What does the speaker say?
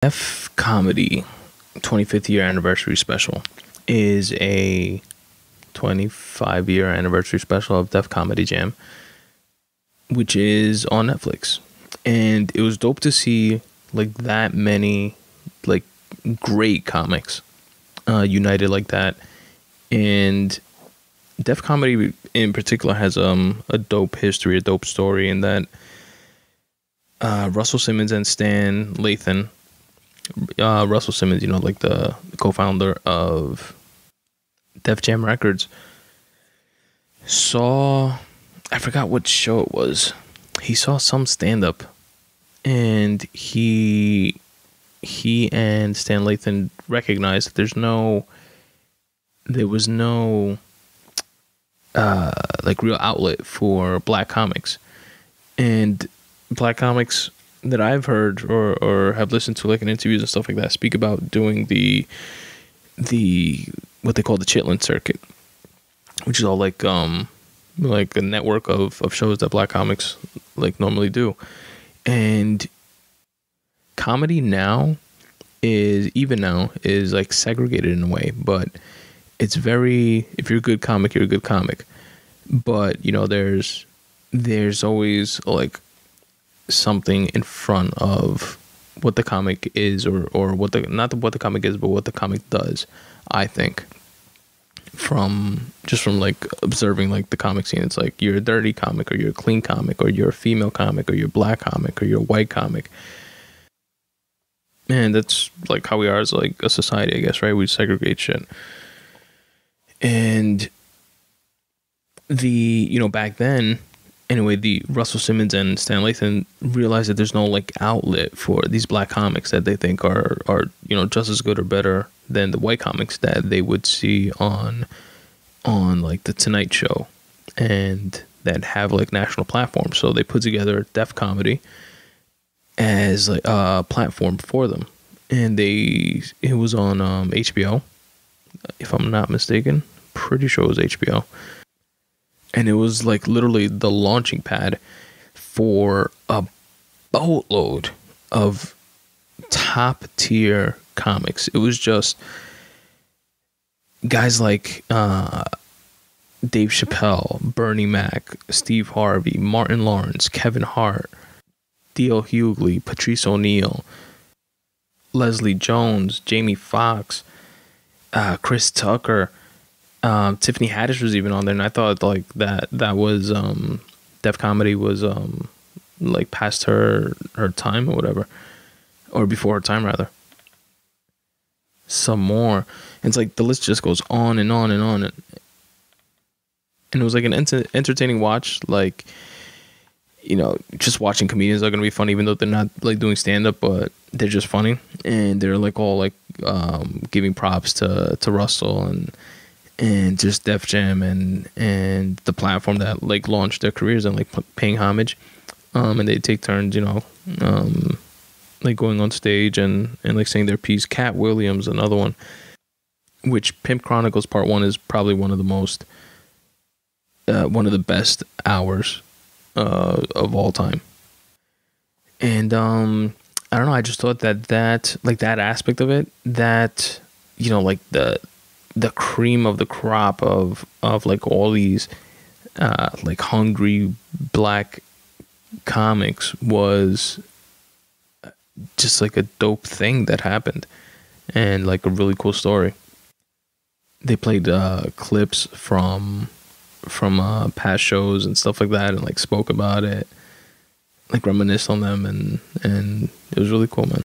Def Comedy 25th year anniversary special is a 25-year anniversary special of Def Comedy Jam, which is on Netflix. And it was dope to see like that many like great comics united like that. And Def Comedy in particular has a dope history, a dope story in that Russell Simmons and Stan Lathan, Russell Simmons, like the co-founder of Def Jam Records, I forgot what show it was. He saw some stand-up, and he and Stan Lathan recognized that there was no like real outlet for black comics, and black comics that I've heard or have listened to like in interviews and stuff like that speak about doing the what they call the Chitlin circuit, which is all like a network of shows that black comics like normally do. And comedy now is like segregated in a way, but it's very, if you're a good comic, you're a good comic. But there's always like something in front of what the comic is, or what the comic is, but what the comic does. I think from like observing like the comic scene, it's like you're a dirty comic, or you're a clean comic, or you're a female comic, or you're a black comic, or you're a white comic. And that's like how we are as like a society, I guess, right? We segregate shit. And back then, anyway, the Russell Simmons and Stan Lathan realized that there's no like outlet for these black comics that they think are just as good or better than the white comics that they would see on like the Tonight Show, and that have like national platforms. So they put together Def Comedy as like a platform for them, and it was on HBO, if I'm not mistaken. Pretty sure it was HBO. And it was like literally the launching pad for a boatload of top tier comics. It was just guys like Dave Chappelle, Bernie Mac, Steve Harvey, Martin Lawrence, Kevin Hart, D.L. Hughley, Patrice O'Neal, Leslie Jones, Jamie Foxx, Chris Tucker. Tiffany Haddish was even on there, and I thought like that was Def Comedy was like past her time or whatever, or before her time rather. Some more, and it's like the list just goes on and on and on, and it was like an entertaining watch. Like, just watching comedians are gonna be funny, even though they're not like doing stand up, but they're just funny, and they're like all like giving props to Russell and just Def Jam and the platform that like launched their careers, and like paying homage, and they take turns, like going on stage and like saying their piece. Cat Williams, another one, which Pimp Chronicles Part 1 is probably one of the best hours of all time. And I don't know, I just thought that like that aspect of it, that like the cream of the crop of like all these like hungry black comics was just like a dope thing that happened, and like a really cool story. They played clips from past shows and stuff like that, and like spoke about it, like reminisced on them, and it was really cool, man.